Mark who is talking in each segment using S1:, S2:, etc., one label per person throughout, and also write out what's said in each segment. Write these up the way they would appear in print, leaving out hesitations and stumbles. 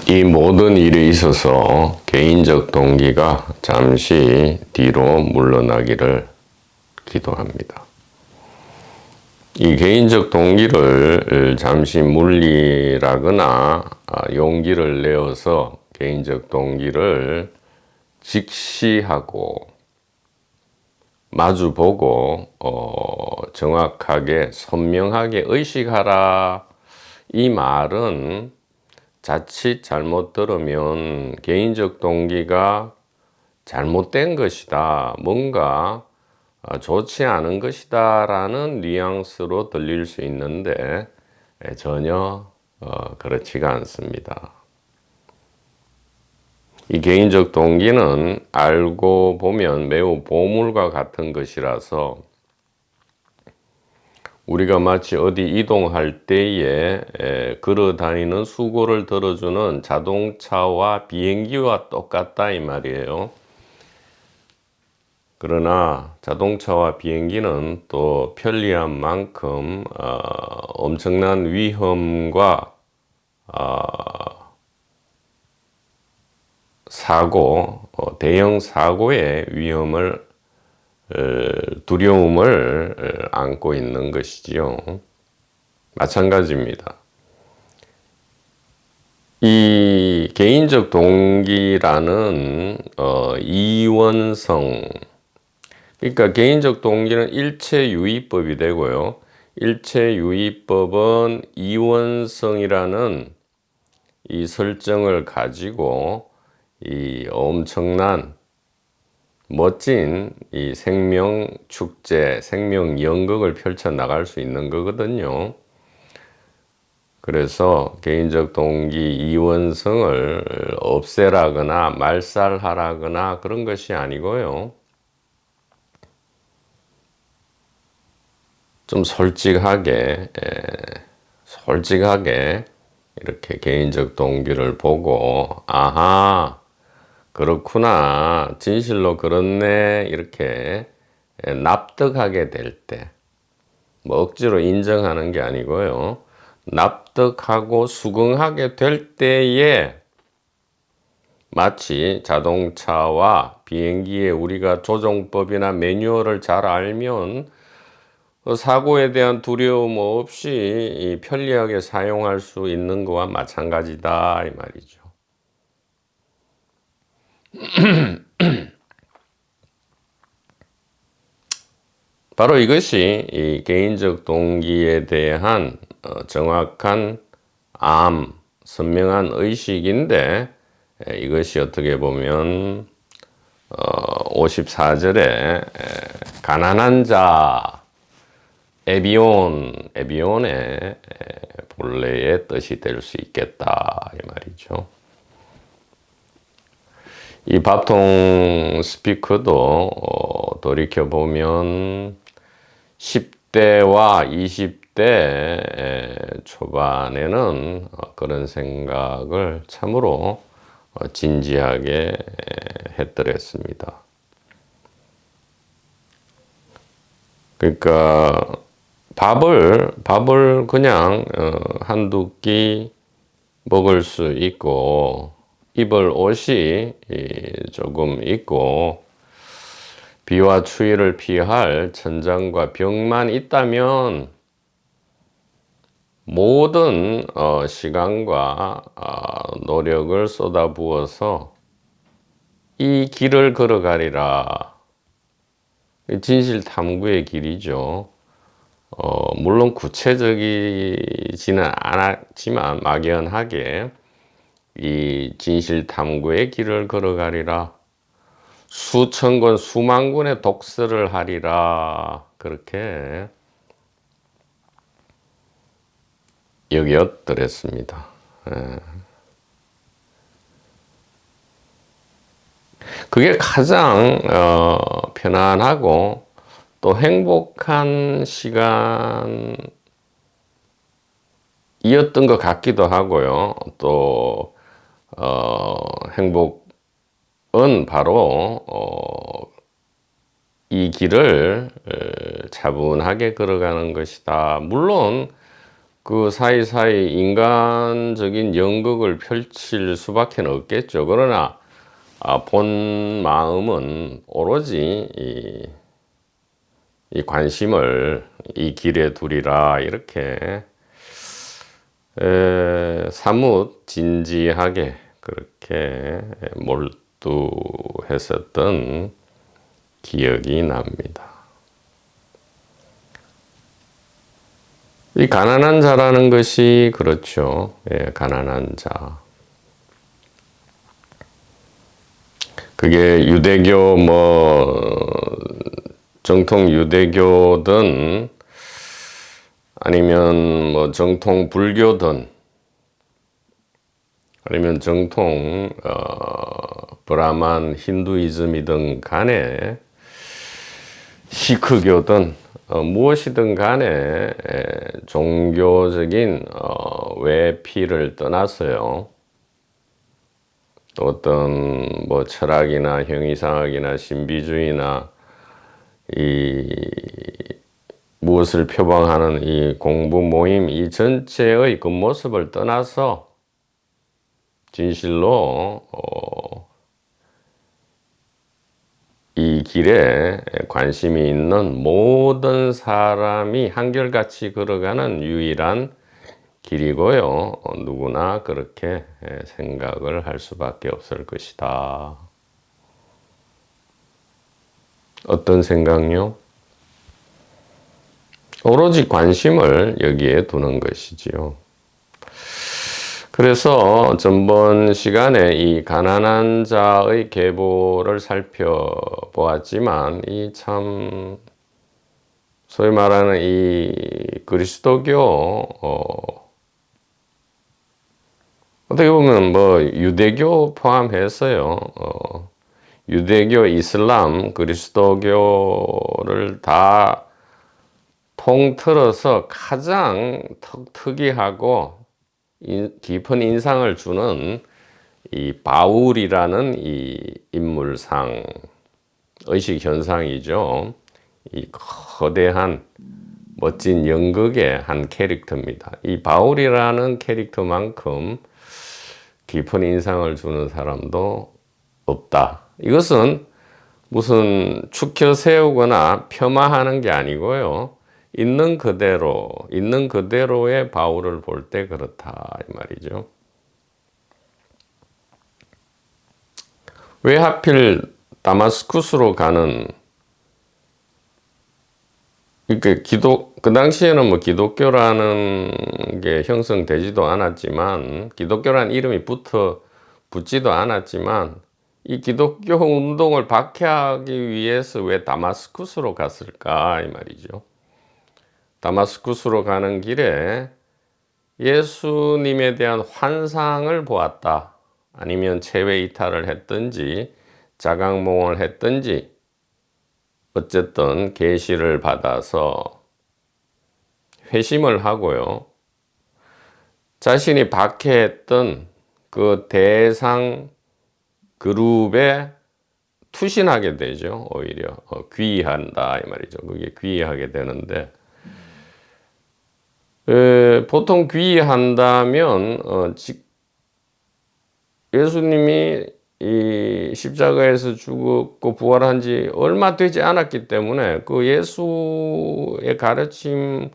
S1: 이 모든 일에 있어서 개인적 동기가 잠시 뒤로 물러나기를 기도합니다. 이 개인적 동기를 잠시 물리라거나 용기를 내어서 개인적 동기를 직시하고 마주보고 정확하게 선명하게 의식하라. 이 말은 자칫 잘못 들으면 개인적 동기가 잘못된 것이다, 뭔가 좋지 않은 것이다 라는 뉘앙스로 들릴 수 있는데 전혀 그렇지가 않습니다. 이 개인적 동기는 알고 보면 매우 보물과 같은 것이라서 우리가 마치 어디 이동할 때에 걸어 다니는 수고를 들어주는 자동차와 비행기와 똑같다 이 말이에요. 그러나 자동차와 비행기는 또 편리한 만큼 엄청난 위험과 사고, 대형 사고의 위험을 두려움을 안고 있는 것이지요. 마찬가지입니다. 이 개인적 동기라는 이원성, 그러니까 개인적 동기는 일체유의법이 되고요. 일체유의법은 이원성이라는 이 설정을 가지고 이 엄청난 멋진 이 생명 축제, 생명 연극을 펼쳐 나갈 수 있는 거거든요. 그래서 개인적 동기 이원성을 없애라거나 말살하라거나 그런 것이 아니고요. 좀 솔직하게 이렇게 개인적 동기를 보고 아하 그렇구나 진실로 그렇네 이렇게 납득하게 될 때, 뭐 억지로 인정하는 게 아니고요. 납득하고 수긍하게 될 때에 마치 자동차와 비행기에 우리가 조종법이나 매뉴얼을 잘 알면 사고에 대한 두려움 없이 편리하게 사용할 수 있는 것과 마찬가지다 이 말이죠. 바로 이것이 이 개인적 동기에 대한 정확한 선명한 의식인데, 이것이 어떻게 보면 54절에 가난한 자 에비온의 본래의 뜻이 될 수 있겠다 이 말이죠. 이 밥통 스피커도 돌이켜보면 10대와 20대 초반에는 그런 생각을 참으로 진지하게 했더랬습니다. 그러니까 밥을 그냥 한두 끼 먹을 수 있고 입을 옷이 조금 있고 비와 추위를 피할 천장과 벽만 있다면 모든 시간과 노력을 쏟아부어서 이 길을 걸어가리라. 진실 탐구의 길이죠. 물론 구체적이지는 않았지만 막연하게 이 진실 탐구의 길을 걸어가리라. 수천 권, 수만 권의 독서를 하리라. 그렇게 여겼더랬습니다. 그게 가장 편안하고 또 행복한 시간이었던 것 같기도 하고요. 또 행복은 바로 이 길을 차분하게 걸어가는 것이다. 물론 그 사이사이 인간적인 연극을 펼칠 수밖에 없겠죠. 그러나 본 마음은 오로지 이 관심을 이 길에 두리라 이렇게 사뭇 진지하게 그렇게 몰두했었던 기억이 납니다. 이 가난한 자라는 것이 그렇죠. 가난한 자. 그게 유대교 정통 유대교든 아니면 정통 불교든 아니면 정통 브라만 힌두이즘이든 간에 시크교든 무엇이든 간에 종교적인 외피를 떠나서요. 또 어떤 철학이나 형이상학이나 신비주의나 무엇을 표방하는 이 공부 모임 이 전체의 그 모습을 떠나서 진실로 이 길에 관심이 있는 모든 사람이 한결같이 걸어가는 유일한 길이고요. 누구나 그렇게 생각을 할 수밖에 없을 것이다. 어떤 생각요? 오로지 관심을 여기에 두는 것이지요. 그래서 전번 시간에 이 가난한 자의 계보를 살펴보았지만 이 참 소위 말하는 이 그리스도교 어떻게 보면 유대교 포함해서요. 유대교, 이슬람, 그리스도교를 다 통틀어서 가장 특이하고 깊은 인상을 주는 이 바울이라는 이 인물상, 의식 현상이죠. 이 거대한 멋진 연극의 한 캐릭터입니다. 이 바울이라는 캐릭터만큼 깊은 인상을 주는 사람도 없다. 이것은 무슨 축혀 세우거나 폄하하는 게 아니고요. 있는 그대로의 바울을 볼 때 그렇다 이 말이죠. 왜 하필 다마스쿠스로 가는 그 당시에는 기독교라는 게 형성되지도 않았지만 기독교라는 이름이 붙지도 않았지만 이 기독교 운동을 박해하기 위해서 왜 다마스쿠스로 갔을까 이 말이죠. 다마스쿠스로 가는 길에 예수님에 대한 환상을 보았다. 아니면 체외 이탈을 했든지 자각몽을 했든지 어쨌든 계시를 받아서 회심을 하고요. 자신이 박해했던 그 대상 그룹에 투신하게 되죠. 오히려 귀의한다 이 말이죠. 그게 귀의하게 되는데 보통 귀의한다면 예수님이 이 십자가에서 죽었고 부활한 지 얼마 되지 않았기 때문에 그 예수의 가르침,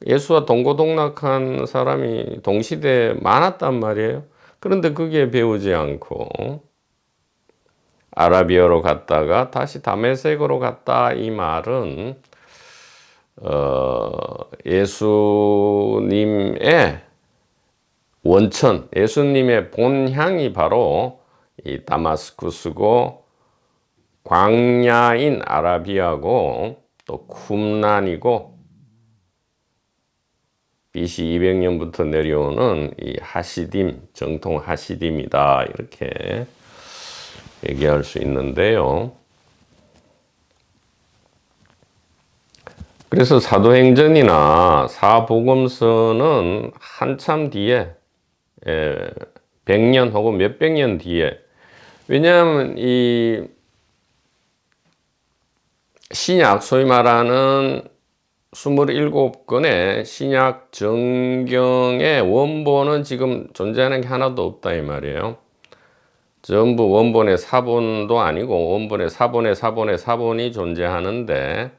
S1: 예수와 동고동락한 사람이 동시대에 많았단 말이에요. 그런데 그게 배우지 않고 아라비아로 갔다가 다시 다메섹으로 갔다 이 말은 예수님의 원천, 예수님의 본향이 바로 이 다마스쿠스고 광야인 아라비아고 또 쿰란이고 BC 200년부터 내려오는 이 하시딤, 정통 하시딤이다 이렇게 얘기할 수 있는데요. 그래서 사도행전이나 사복음서는 한참 뒤에 100년 혹은 몇백 년 뒤에 왜냐하면 이 신약 소위 말하는 27권의 신약 정경의 원본은 지금 존재하는 게 하나도 없다 이 말이에요. 전부 원본의 사본도 아니고 원본의 사본의 사본이 존재하는데,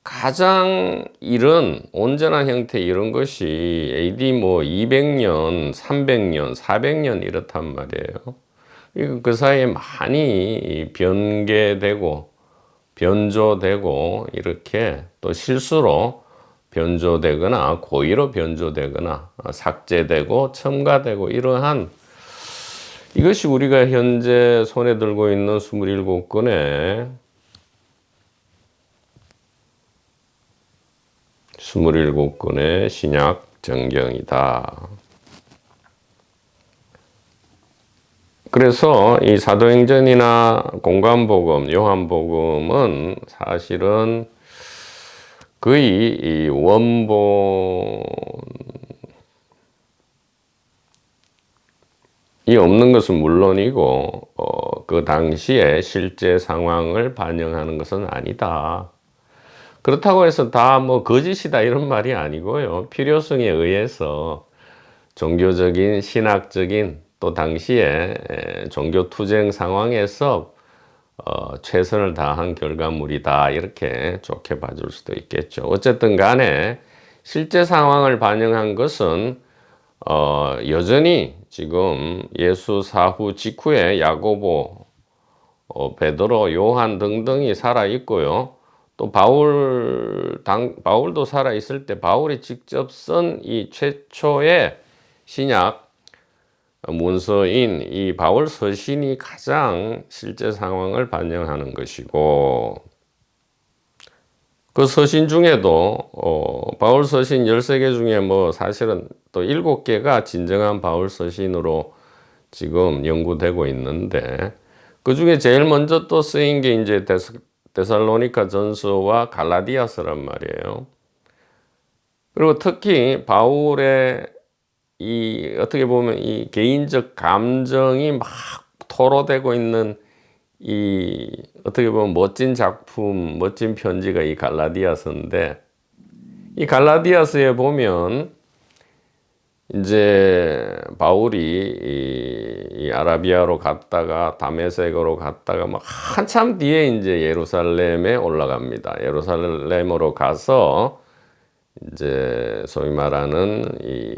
S1: 가장 이런 온전한 형태 이런 것이 AD 뭐 200년, 300년, 400년 이렇단 말이에요. 이거 그 사이에 많이 변개되고 변조되고 이렇게 또 실수로 변조되거나 고의로 변조되거나 삭제되고 첨가되고 이러한, 이것이 우리가 현재 손에 들고 있는 27권의 신약 정경이다. 그래서 이 사도행전이나 공관복음, 요한복음은 사실은 거의 이 원본이 없는 것은 물론이고 그 당시의 실제 상황을 반영하는 것은 아니다. 그렇다고 해서 다 뭐 거짓이다 이런 말이 아니고요. 필요성에 의해서 종교적인, 신학적인, 또 당시에 종교 투쟁 상황에서 최선을 다한 결과물이다 이렇게 좋게 봐줄 수도 있겠죠. 어쨌든 간에 실제 상황을 반영한 것은 여전히 지금 예수 사후 직후에 야고보, 베드로, 요한 등등이 살아 있고요. 또 바울도 살아 있을 때 바울이 직접 쓴 이 최초의 신약 문서인 이 바울 서신이 가장 실제 상황을 반영하는 것이고, 그 서신 중에도 바울 서신 13개 중에 뭐 사실은 또 7개가 진정한 바울 서신으로 지금 연구되고 있는데, 그 중에 제일 먼저 또 쓰인 게 이제 데살로니가 전서와 갈라디아서란 말이에요. 그리고 특히 바울의 이 어떻게 보면 이 개인적 감정이 막 토로되고 있는 이 어떻게 보면 멋진 작품, 멋진 편지가 이 갈라디아서인데, 이 갈라디아서에 보면 이제 바울이 이 아라비아로 갔다가 다메섹으로 갔다가 막 한참 뒤에 이제 예루살렘에 올라갑니다. 예루살렘으로 가서 이제 소위 말하는 이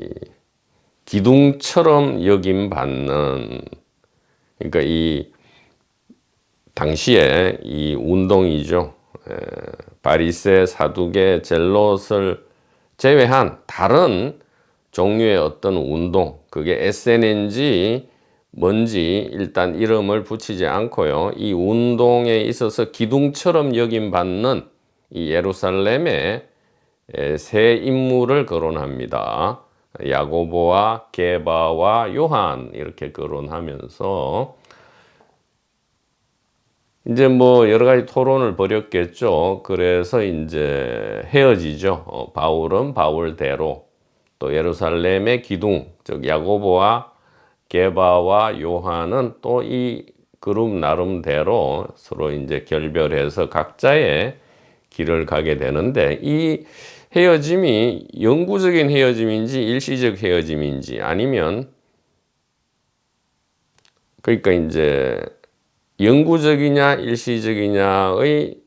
S1: 기둥처럼 여김 받는, 그러니까 이 당시에 이 운동이죠. 바리새, 사두개, 젤롯을 제외한 다른 종류의 어떤 운동, 그게 SN인지 뭔지 일단 이름을 붙이지 않고요. 이 운동에 있어서 기둥처럼 여김 받는 이 예루살렘의 세 인물을 거론합니다. 야고보와 게바와 요한 이렇게 거론하면서 이제 뭐 여러 가지 토론을 벌였겠죠. 그래서 이제 헤어지죠. 바울은 바울대로, 또 예루살렘의 기둥, 즉 야고보와 게바와 요한은 또 이 그룹 나름대로 서로 이제 결별해서 각자의 길을 가게 되는데, 이 헤어짐이 영구적인 헤어짐인지 일시적 헤어짐인지, 아니면 그러니까 이제 영구적이냐 일시적이냐의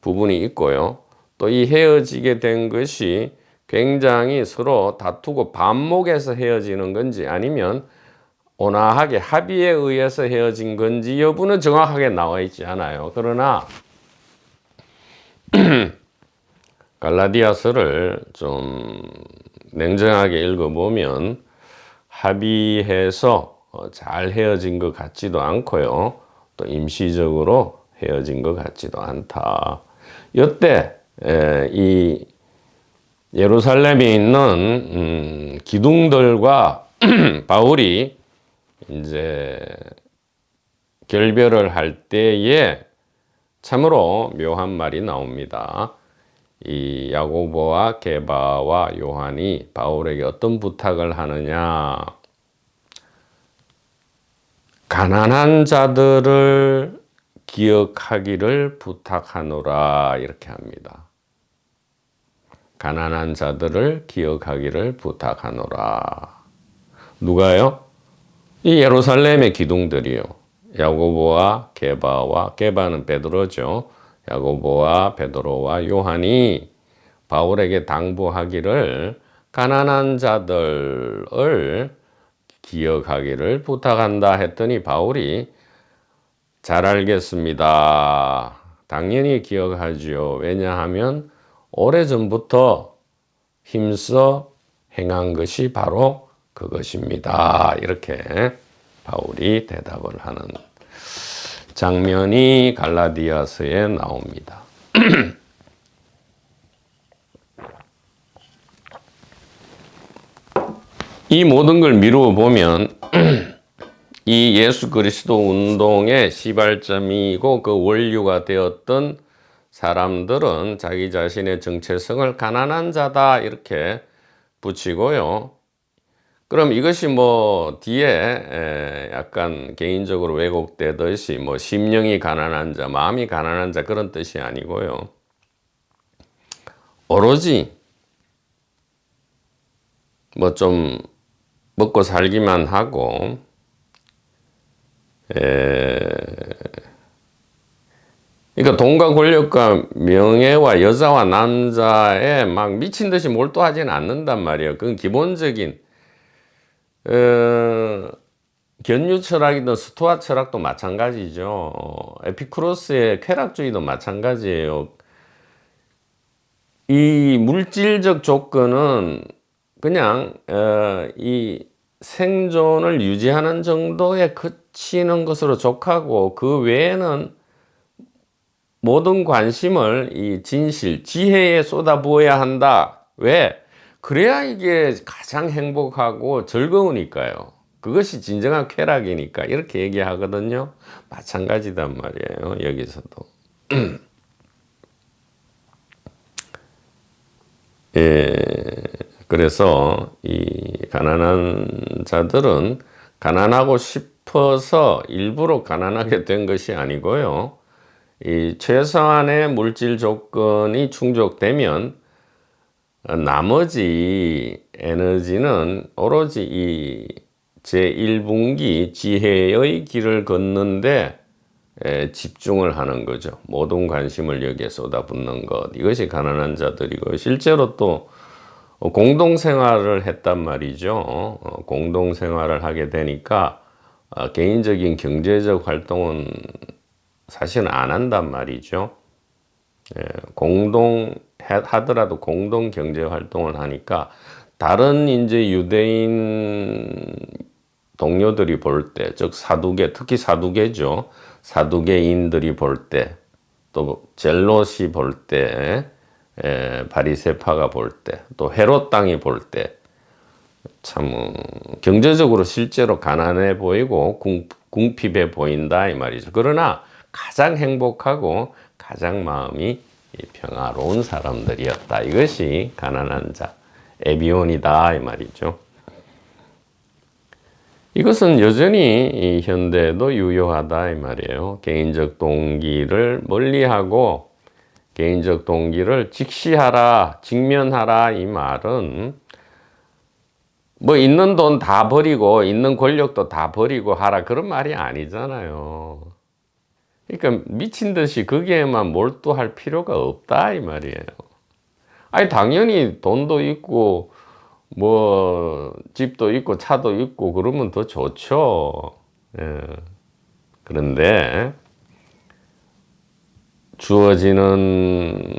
S1: 부분이 있고요. 또 이 헤어지게 된 것이 굉장히 서로 다투고 반목해서 헤어지는 건지, 아니면 온화하게 합의에 의해서 헤어진 건지 여부는 정확하게 나와 있지 않아요. 그러나 갈라디아서를 좀 냉정하게 읽어보면 합의해서 잘 헤어진 것 같지도 않고요. 또 임시적으로 헤어진 것 같지도 않다. 이때 이 예루살렘에 있는 기둥들과 바울이 이제 결별을 할 때에 참으로 묘한 말이 나옵니다. 이 야고보와 게바와 요한이 바울에게 어떤 부탁을 하느냐, 가난한 자들을 기억하기를 부탁하노라 이렇게 합니다. 가난한 자들을 기억하기를 부탁하노라. 누가요? 이 예루살렘의 기둥들이요. 야고보와 게바와, 게바는 베드로죠. 야고보와 베드로와 요한이 바울에게 당부하기를 가난한 자들을 기억하기를 부탁한다 했더니 바울이 잘 알겠습니다. 당연히 기억하지요. 왜냐하면 오래전부터 힘써 행한 것이 바로 그것입니다. 이렇게 바울이 대답을 하는 장면이 갈라디아서에 나옵니다. 이 모든 걸 미루어 보면 이 예수 그리스도 운동의 시발점이고 그 원류가 되었던 사람들은 자기 자신의 정체성을 가난한 자다 이렇게 붙이고요. 그럼 이것이 뭐 뒤에 약간 개인적으로 왜곡되듯이 뭐 심령이 가난한 자, 마음이 가난한 자 그런 뜻이 아니고요. 오로지 뭐 좀 먹고 살기만 하고 그러니까 돈과 권력과 명예와 여자와 남자에 막 미친 듯이 몰두하지는 않는단 말이에요. 그건 기본적인 견유 철학이든 스토아 철학도 마찬가지죠. 에피쿠로스의 쾌락주의도 마찬가지예요. 이 물질적 조건은 그냥 이 생존을 유지하는 정도에 그치는 것으로 족하고 그 외에는 모든 관심을 이 진실, 지혜에 쏟아부어야 한다. 왜? 그래야 이게 가장 행복하고 즐거우니까요. 그것이 진정한 쾌락이니까 이렇게 얘기하거든요. 마찬가지단 말이에요. 여기서도. 예, 그래서 이 가난한 자들은 가난하고 싶어서 일부러 가난하게 된 것이 아니고요. 이 최소한의 물질 조건이 충족되면 나머지 에너지는 오로지 이 제1분기 지혜의 길을 걷는데 집중을 하는 거죠. 모든 관심을 여기에 쏟아붓는 것. 이것이 가난한 자들이고 실제로 또 공동생활을 했단 말이죠. 공동생활을 하게 되니까 개인적인 경제적 활동은 사실은 안 한단 말이죠. 하더라도 공동 경제 활동을 하니까 다른 이제 유대인 동료들이 볼 때, 즉 사두개, 특히 사두개죠. 사두개인들이 볼 때, 또 젤롯이 볼 때, 바리새파가 볼 때, 또 헤롯 당이 볼 때, 참 경제적으로 실제로 가난해 보이고 궁핍해 보인다 이 말이죠. 그러나 가장 행복하고 가장 마음이 평화로운 사람들이었다. 이것이 가난한 자, 에비온이다 이 말이죠. 이것은 여전히 이 현대에도 유효하다 이 말이에요. 개인적 동기를 멀리하고 개인적 동기를 직시하라, 직면하라 이 말은 뭐 있는 돈 다 버리고 있는 권력도 다 버리고 하라 그런 말이 아니잖아요. 그러니까 미친 듯이 거기에만 몰두할 필요가 없다 이 말이에요. 아니 당연히 돈도 있고 뭐 집도 있고 차도 있고 그러면 더 좋죠. 예. 그런데 주어지는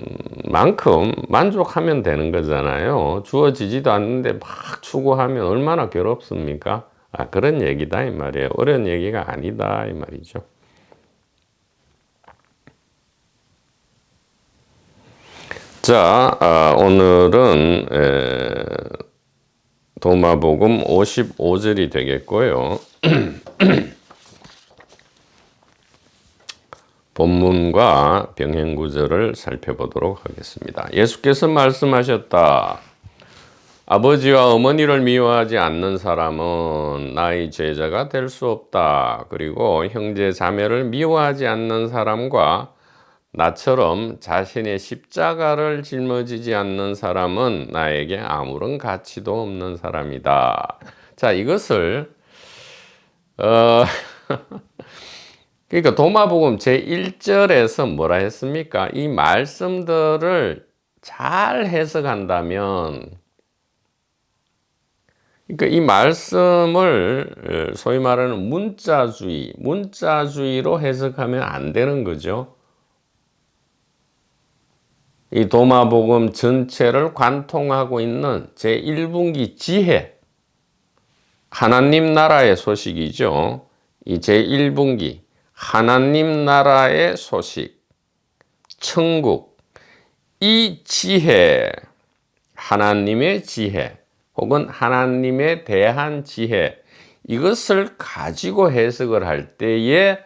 S1: 만큼 만족하면 되는 거잖아요. 주어지지도 않는데 막 추구하면 얼마나 괴롭습니까? 그런 얘기다 이 말이에요. 어려운 얘기가 아니다 이 말이죠. 자, 오늘은 도마복음 55절이 되겠고요. 본문과 병행구절을 살펴보도록 하겠습니다. 예수께서 말씀하셨다. 아버지와 어머니를 미워하지 않는 사람은 나의 제자가 될 수 없다. 그리고 형제 자매를 미워하지 않는 사람과 나처럼 자신의 십자가를 짊어지지 않는 사람은 나에게 아무런 가치도 없는 사람이다. 자, 이것을 어 그러니까 도마복음 제1절에서 뭐라 했습니까? 이 말씀들을 잘 해석한다면, 그러니까 이 말씀을 소위 말하는 문자주의로 해석하면 안 되는 거죠. 이 도마복음 전체를 관통하고 있는 제1분기 지혜, 하나님 나라의 소식이죠. 이 제1분기 하나님 나라의 소식, 천국, 이 지혜, 하나님의 지혜 혹은 하나님에 대한 지혜, 이것을 가지고 해석을 할 때에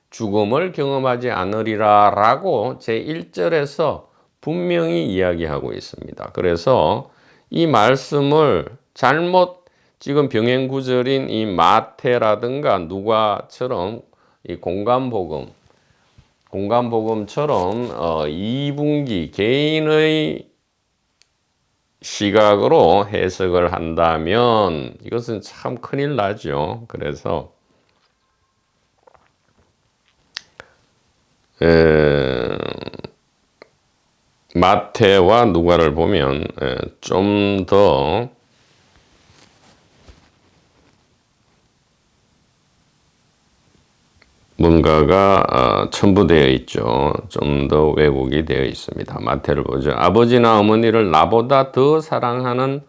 S1: 죽음을 경험하지 않으리라 라고 제1절에서 분명히 이야기하고 있습니다. 그래서 이 말씀을 잘못 지금 병행구절인 이 마태라든가 누가처럼 이 공간복음처럼 2분기 개인의 시각으로 해석을 한다면 이것은 참 큰일 나죠. 그래서 마태와 누가를 보면 좀 더 뭔가가 첨부되어 있죠. 좀 더 왜곡이 되어 있습니다. 마태를 보죠. 아버지나 어머니를 나보다 더 사랑하는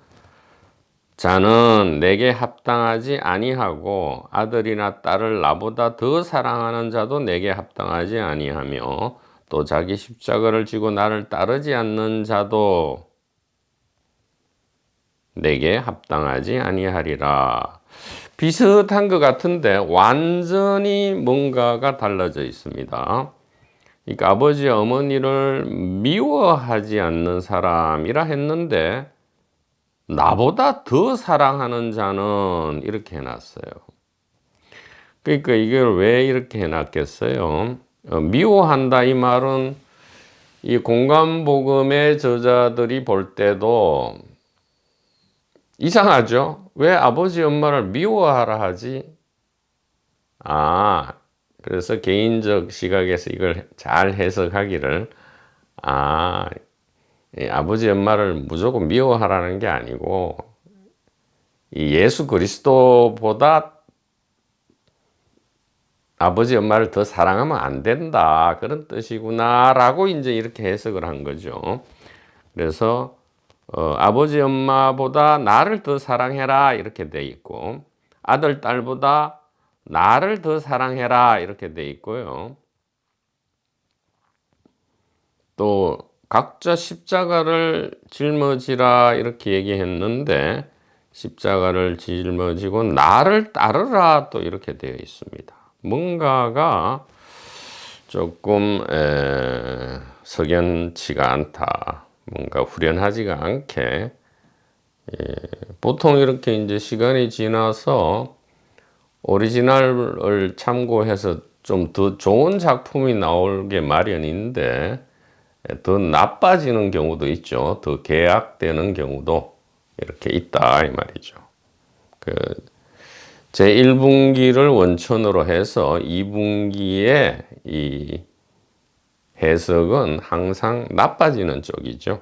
S1: 자는 내게 합당하지 아니하고 아들이나 딸을 나보다 더 사랑하는 자도 내게 합당하지 아니하며 또 자기 십자가를 지고 나를 따르지 않는 자도 내게 합당하지 아니하리라. 비슷한 것 같은데 완전히 뭔가가 달라져 있습니다. 그러니까 아버지 어머니를 미워하지 않는 사람이라 했는데 나보다 더 사랑하는 자는 이렇게 해놨어요. 그러니까 이걸 왜 이렇게 해놨겠어요? 미워한다 이 말은 이 공간복음의 저자들이 볼 때도 이상하죠? 왜 아버지 엄마를 미워하라 하지? 그래서 개인적 시각에서 이걸 잘 해석하기를, 아버지 엄마를 무조건 미워하라는 게 아니고 이 예수 그리스도보다 아버지 엄마를 더 사랑하면 안 된다, 그런 뜻이구나 라고 이제 이렇게 해석을 한 거죠. 그래서 아버지 엄마보다 나를 더 사랑해라 이렇게 돼 있고, 아들 딸보다 나를 더 사랑해라 이렇게 돼 있고요. 또 각자 십자가를 짊어지라 이렇게 얘기했는데 십자가를 짊어지고 나를 따르라 또 이렇게 되어 있습니다. 뭔가가 조금 석연치가 않다, 뭔가 후련하지가 않게, 보통 이렇게 이제 시간이 지나서 오리지널을 참고해서 좀 더 좋은 작품이 나오게 마련인데 더 나빠지는 경우도 있죠. 더 계약되는 경우도 이렇게 있다 이 말이죠. 제1분기를 원천으로 해서 2분기의 이 해석은 항상 나빠지는 쪽이죠.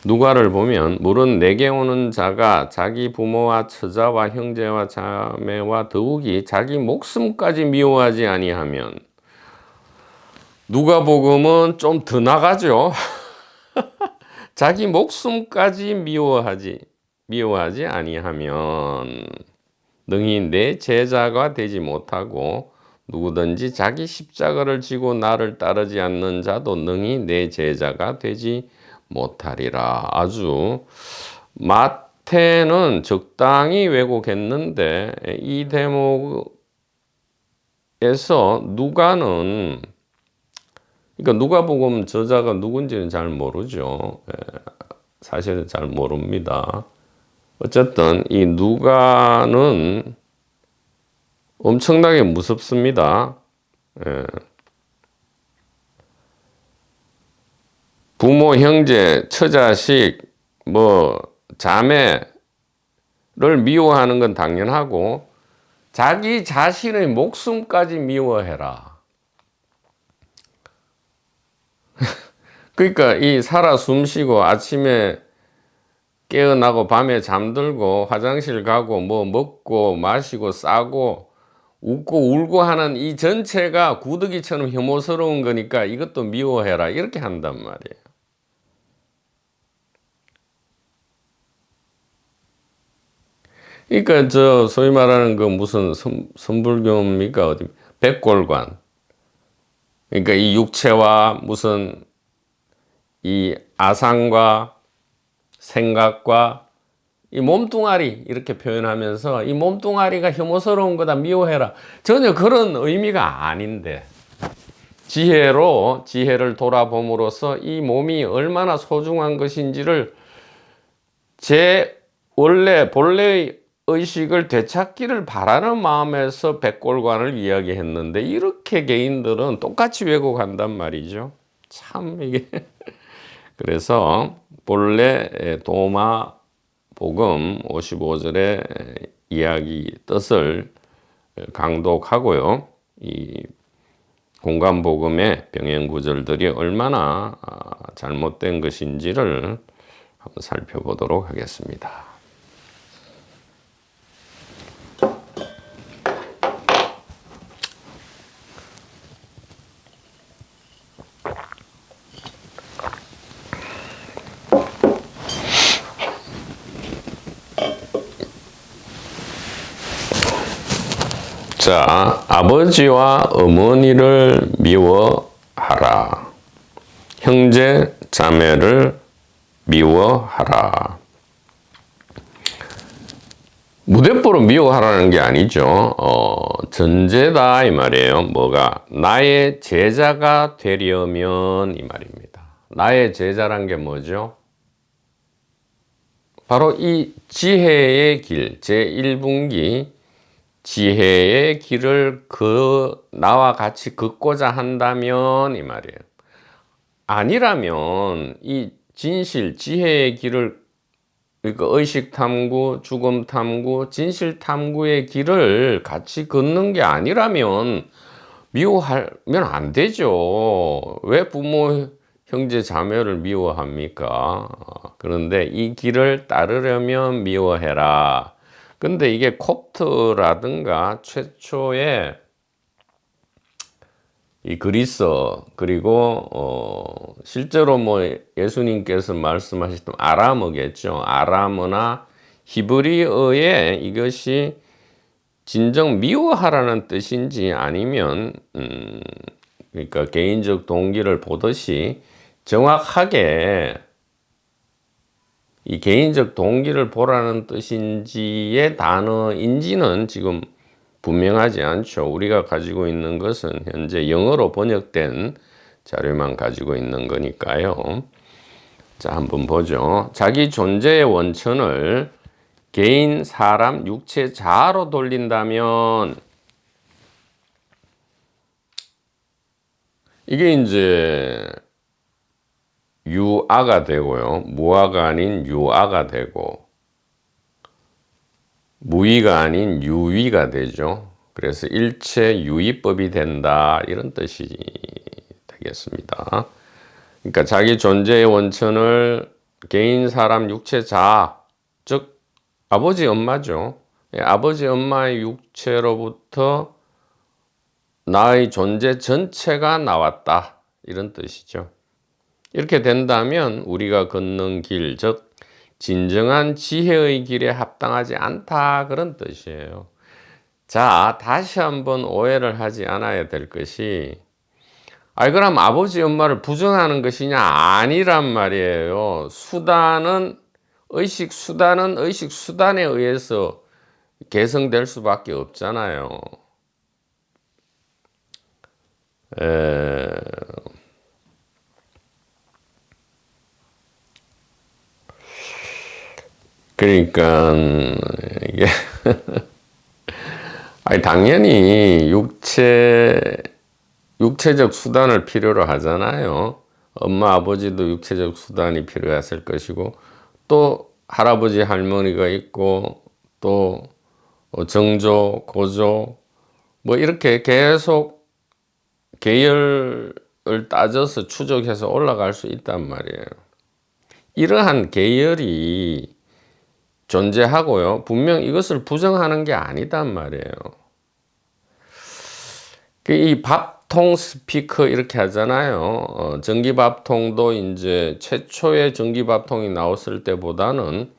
S1: 누가를 보면 물은 내게 오는 자가 자기 부모와 처자와 형제와 자매와 더욱이 자기 목숨까지 미워하지 아니하면, 누가복음은 좀 더 나가죠. 자기 목숨까지 미워하지 아니하면 능히 내 제자가 되지 못하고 누구든지 자기 십자가를 지고 나를 따르지 않는 자도 능히 내 제자가 되지 못하리라. 아주 마태는 적당히 왜곡했는데 이 대목에서 누가는, 그러니까 누가복음 저자가 누군지는 잘 모르죠. 사실은 잘 모릅니다. 어쨌든 이 누가는 엄청나게 무섭습니다. 부모, 형제, 처자식, 뭐 자매를 미워하는 건 당연하고 자기 자신의 목숨까지 미워해라. 그러니까 이 살아 숨쉬고 아침에 깨어나고 밤에 잠들고 화장실 가고 뭐 먹고 마시고 싸고 웃고 울고 하는 이 전체가 구더기처럼 혐오스러운 거니까 이것도 미워해라. 이렇게 한단 말이에요. 그러니까 저 소위 말하는 그 무슨 선불교입니까? 어디 백골관. 그러니까 이 육체와 무슨 이 아상과 생각과 이 몸뚱아리 이렇게 표현하면서 이 몸뚱아리가 혐오스러운 거다 미워해라. 전혀 그런 의미가 아닌데 지혜를 돌아봄으로써 이 몸이 얼마나 소중한 것인지를 제 본래의 의식을 되찾기를 바라는 마음에서 백골관을 이야기했는데 이렇게 개인들은 똑같이 왜곡한단 말이죠. 참 이게 그래서 본래 도마 복음 55절의 이야기 뜻을 강독하고요. 이 공간 복음의 병행 구절들이 얼마나 잘못된 것인지를 한번 살펴보도록 하겠습니다. 자, 아버지와 어머니를 미워하라. 형제, 자매를 미워하라. 무대뽀로 미워하라는 게 아니죠. 전제다 이 말이에요. 뭐가? 나의 제자가 되려면 이 말입니다. 나의 제자란 게 뭐죠? 바로 이 지혜의 길, 제1분기 지혜의 길을 나와 같이 걷고자 한다면 이 말이에요. 아니라면 이 진실, 지혜의 길을 그러니까 의식 탐구, 죽음 탐구, 진실 탐구의 길을 같이 걷는 게 아니라면 미워하면 안 되죠. 왜 부모, 형제, 자매를 미워합니까? 그런데 이 길을 따르려면 미워해라. 근데 이게 콥트라든가 최초의 이 그리스 그리고 실제로 뭐 예수님께서 말씀하셨던 아람어겠죠. 아람어나 히브리어에 이것이 진정 미워하라는 뜻인지 아니면 그러니까 개인적 동기를 보듯이 정확하게 이 개인적 동기를 보라는 뜻인지의 단어인지는 지금 분명하지 않죠. 우리가 가지고 있는 것은 현재 영어로 번역된 자료만 가지고 있는 거니까요. 자, 한번 보죠. 자기 존재의 원천을 개인, 사람, 육체, 자아로 돌린다면 이게 이제 유아가 되고요. 무아가 아닌 유아가 되고 무위가 아닌 유위가 되죠. 그래서 일체 유위법이 된다 이런 뜻이 되겠습니다. 그러니까 자기 존재의 원천을 개인, 사람, 육체, 자아 즉 아버지, 엄마죠. 아버지, 엄마의 육체로부터 나의 존재 전체가 나왔다 이런 뜻이죠. 이렇게 된다면 우리가 걷는 길, 즉 진정한 지혜의 길에 합당하지 않다 그런 뜻이에요. 자, 다시 한번 오해를 하지 않아야 될 것이 그럼 아버지, 엄마를 부정하는 것이냐? 아니란 말이에요. 의식 수단에 의해서 개성될 수밖에 없잖아요. 그러니까 이게 당연히 육체적 수단을 필요로 하잖아요. 엄마 아버지도 육체적 수단이 필요했을 것이고 또 할아버지 할머니가 있고 또 정조 고조 뭐 이렇게 계속 계열을 따져서 추적해서 올라갈 수 있단 말이에요. 이러한 계열이 존재하고요. 분명 이것을 부정하는 게 아니단 말이에요. 이 밥통 스피커 이렇게 하잖아요. 전기밥통도 이제 최초의 전기밥통이 나왔을 때보다는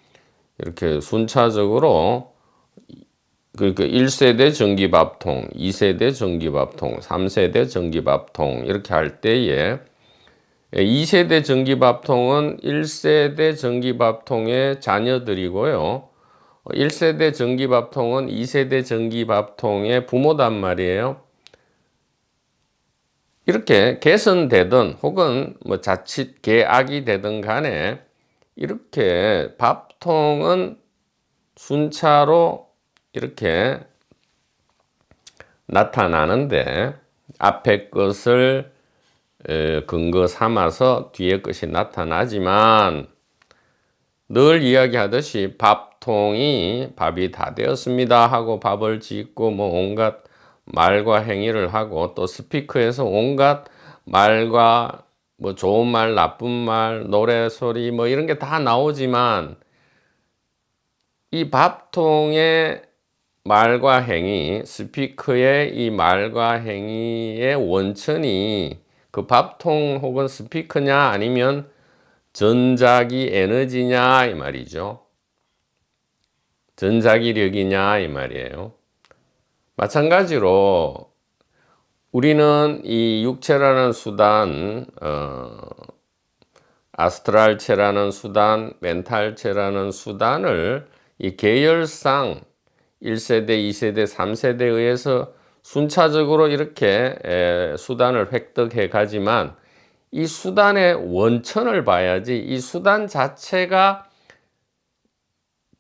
S1: 이렇게 순차적으로 그러니까 1세대 전기밥통, 2세대 전기밥통, 3세대 전기밥통 이렇게 할 때에 2세대 전기밥통은 1세대 전기밥통의 자녀들이고요. 1세대 전기밥통은 2세대 전기밥통의 부모단 말이에요. 이렇게 개선되든 혹은 뭐 자칫 개악이 되든 간에 이렇게 밥통은 순차로 이렇게 나타나는데 앞에 것을 근거 삼아서 뒤에 것이 나타나지만 늘 이야기하듯이 밥통이 밥이 다 되었습니다 하고 밥을 짓고 뭐 온갖 말과 행위를 하고 또 스피커에서 온갖 말과 뭐 좋은 말, 나쁜 말, 노래, 소리 뭐 이런 게 다 나오지만 이 밥통의 말과 행위, 스피커의 이 말과 행위의 원천이 그 밥통 혹은 스피커냐 아니면 전자기 에너지냐 이 말이죠. 전자기력이냐 이 말이에요. 마찬가지로 우리는 이 육체라는 수단, 아스트랄체라는 수단, 멘탈체라는 수단을 이 계열상 1세대, 2세대, 3세대에 의해서 순차적으로 이렇게 수단을 획득해 가지만 이 수단의 원천을 봐야지 이 수단 자체가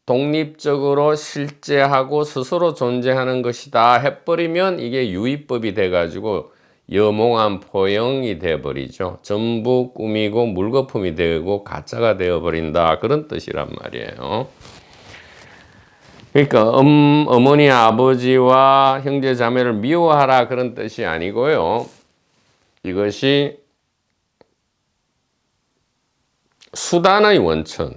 S1: 독립적으로 실제하고 스스로 존재하는 것이다 해버리면 이게 유의법이 돼가지고 여몽한 포영이 돼버리죠. 전부 꿈이고 물거품이 되고 가짜가 되어버린다 그런 뜻이란 말이에요. 그러니까 어머니 아버지와 형제 자매를 미워하라 그런 뜻이 아니고요. 이것이 수단의 원천이고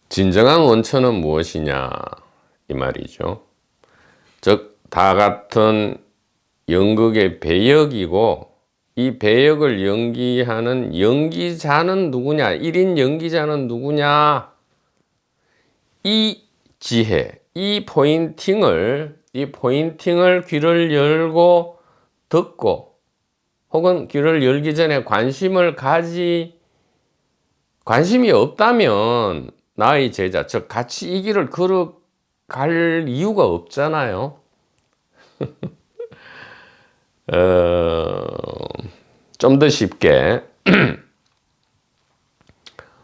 S1: 진정한 원천은 무엇이냐 이 말이죠. 즉 다 같은 연극의 배역이고 이 배역을 연기하는 연기자는 누구냐 1인 연기자는 누구냐 이 지혜 이 포인팅을 귀를 열고 듣고 혹은 귀를 열기 전에 관심이 없다면 나의 제자, 즉 같이 이 길을 걸어갈 이유가 없잖아요. 좀 더 쉽게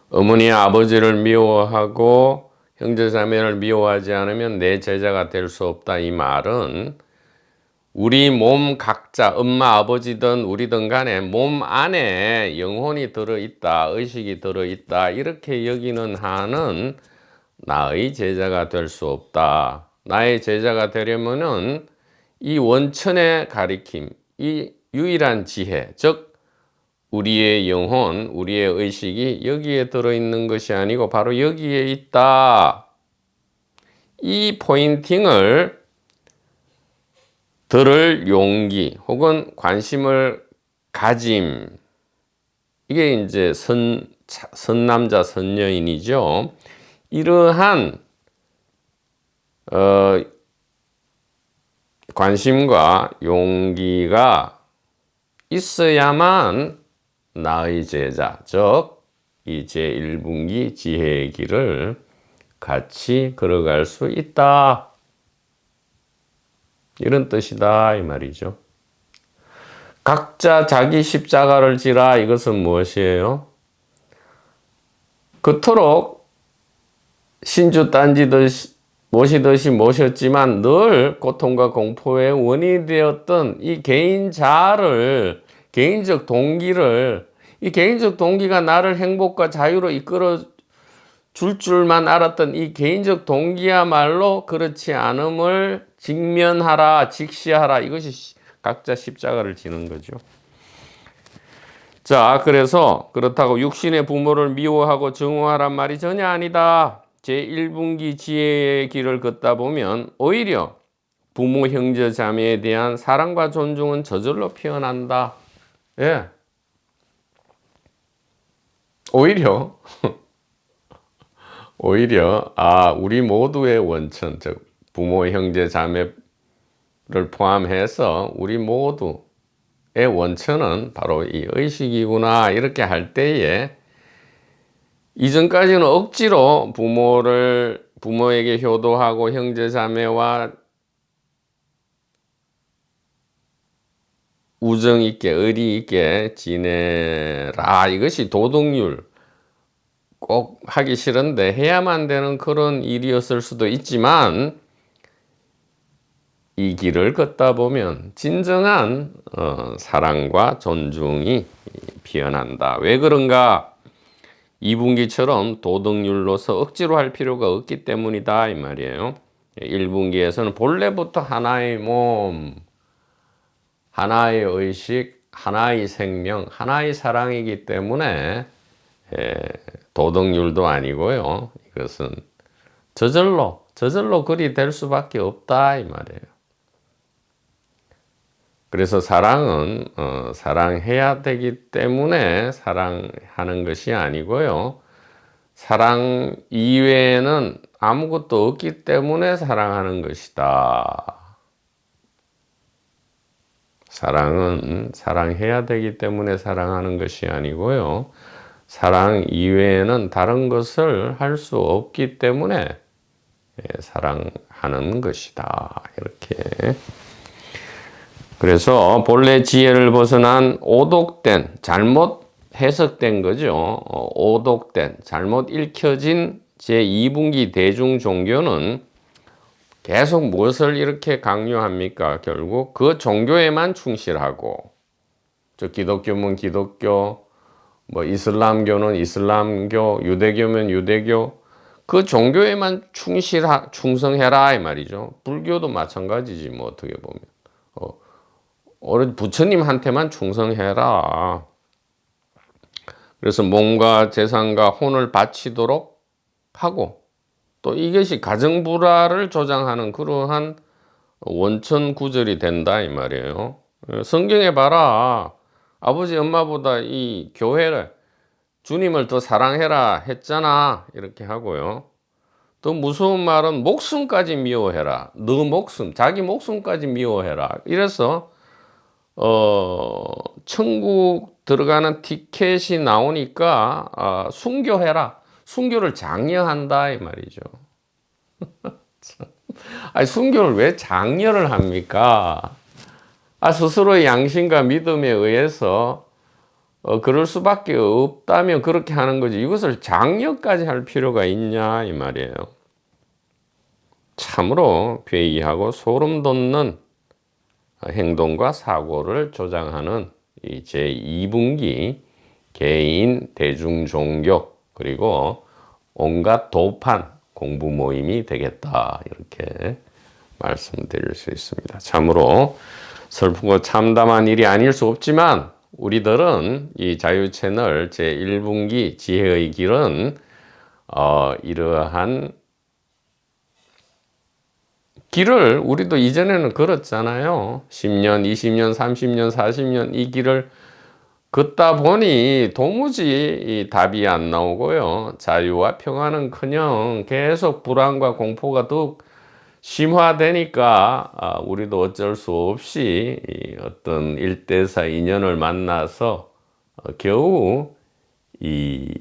S1: 어머니 아버지를 미워하고 형제자매를 미워하지 않으면 내 제자가 될 수 없다 이 말은 우리 몸 각자 엄마 아버지든 우리든 간에 몸 안에 영혼이 들어있다 의식이 들어있다 이렇게 여기는 한은 나의 제자가 될 수 없다. 나의 제자가 되려면은 이 원천의 가리킴 이 유일한 지혜 즉 우리의 영혼 우리의 의식이 여기에 들어있는 것이 아니고 바로 여기에 있다. 이 포인팅을 들을 용기 혹은 관심을 가짐 이게 이제 선남자 선여인이죠. 이러한 관심과 용기가 있어야만 나의 제자 즉 이 제1분기 지혜의 길을 같이 걸어갈 수 있다. 이런 뜻이다 이 말이죠. 각자 자기 십자가를 지라 이것은 무엇이에요? 그토록 신주 딴지듯 모시듯이 모셨지만 늘 고통과 공포의 원인이 되었던 이 개인 자아를, 개인적 동기를, 이 개인적 동기가 나를 행복과 자유로 이끌어 줄 줄만 알았던 이 개인적 동기야말로 그렇지 않음을 직면하라, 직시하라. 이것이 각자 십자가를 지는 거죠. 자, 그래서 그렇다고 육신의 부모를 미워하고 증오하란 말이 전혀 아니다. 제1분기 지혜의 길을 걷다 보면 오히려 부모, 형제, 자매에 대한 사랑과 존중은 저절로 피어난다. 예. 오히려 우리 모두의 원천, 즉 부모, 형제, 자매를 포함해서 우리 모두의 원천은 바로 이 의식이구나. 이렇게 할 때에 이전까지는 억지로 부모에게 효도하고 형제, 자매와 우정 있게, 의리 있게 지내라. 이것이 도덕률. 꼭 하기 싫은데 해야만 되는 그런 일이었을 수도 있지만, 이 길을 걷다 보면 진정한 사랑과 존중이 피어난다. 왜 그런가? 2분기처럼 도덕률로서 억지로 할 필요가 없기 때문이다 이 말이에요. 1분기에서는 본래부터 하나의 몸, 하나의 의식, 하나의 생명, 하나의 사랑이기 때문에 도덕률도 아니고요. 이것은 저절로 그리 될 수밖에 없다 이 말이에요. 그래서 사랑은 사랑해야 되기 때문에 사랑하는 것이 아니고요. 사랑 이외에는 아무것도 없기 때문에 사랑하는 것이다. 사랑은 사랑해야 되기 때문에 사랑하는 것이 아니고요. 사랑 이외에는 다른 것을 할 수 없기 때문에 사랑하는 것이다. 이렇게. 그래서 본래 지혜를 벗어난 오독된, 잘못 해석된 거죠. 오독된, 잘못 읽혀진 제2분기 대중 종교는 계속 무엇을 이렇게 강요합니까? 결국 그 종교에만 충실하고, 기독교면 기독교, 이슬람교는 이슬람교, 유대교면 유대교, 그 종교에만 충성해라 이 말이죠. 불교도 마찬가지지 뭐 어떻게 보면. 부처님한테만 충성해라. 그래서 몸과 재산과 혼을 바치도록 하고, 또 이것이 가정불화를 조장하는 그러한 원천 구절이 된다 이 말이에요. 성경에 봐라. 아버지 엄마보다 이 교회를, 주님을 더 사랑해라 했잖아. 이렇게 하고요. 또 무서운 말은 목숨까지 미워해라. 너 목숨, 자기 목숨까지 미워해라. 이래서 천국 들어가는 티켓이 나오니까 순교해라. 순교를 장려한다 이 말이죠. 아니, 순교를 왜 장려를 합니까? 스스로의 양심과 믿음에 의해서 그럴 수밖에 없다면 그렇게 하는 거지. 이것을 장려까지 할 필요가 있냐 이 말이에요. 참으로 괴이하고 소름 돋는 행동과 사고를 조장하는 이 제2분기 개인 대중 종교, 그리고 온갖 도판 공부 모임이 되겠다, 이렇게 말씀드릴 수 있습니다. 참으로 슬프고 참담한 일이 아닐 수 없지만, 우리들은 이 자유 채널 제1분기 지혜의 길은 이러한 길을 우리도 이전에는 걸었잖아요. 10년, 20년, 30년, 40년 이 길을 걷다 보니 도무지 이 답이 안 나오고요. 자유와 평화는커녕 계속 불안과 공포가 더욱 심화되니까 우리도 어쩔 수 없이 어떤 일대사 인연을 만나서 겨우 이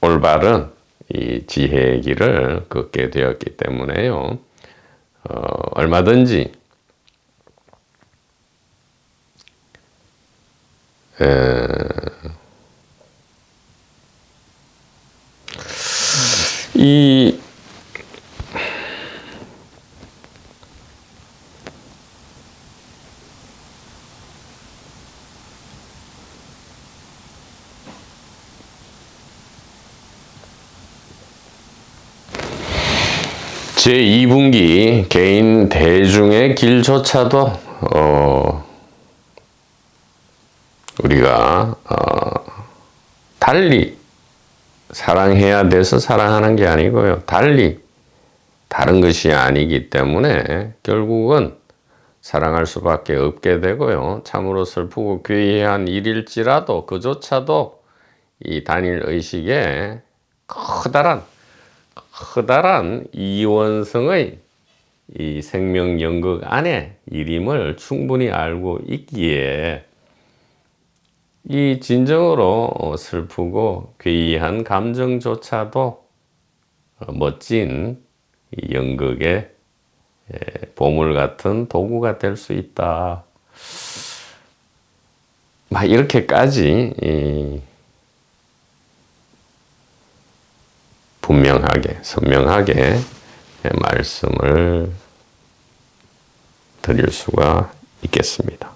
S1: 올바른 이 지혜의 길을 걷게 되었기 때문에요. 얼마든지 이 제2분기 개인 대중의 길조차도 우리가 달리 사랑해야 돼서 사랑하는 게 아니고요. 달리 다른 것이 아니기 때문에 결국은 사랑할 수밖에 없게 되고요. 참으로 슬프고 괴이한 일일지라도 그조차도 이 단일 의식에 커다란 이원성의 이 생명 연극 안에 일임을 충분히 알고 있기에 이 진정으로 슬프고 괴이한 감정조차도 멋진 이 연극의 보물 같은 도구가 될 수 있다. 막 이렇게까지 분명하게 선명하게 말씀을 드릴 수가 있겠습니다.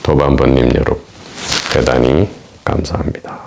S1: 도반번님 여러분 대단히 감사합니다.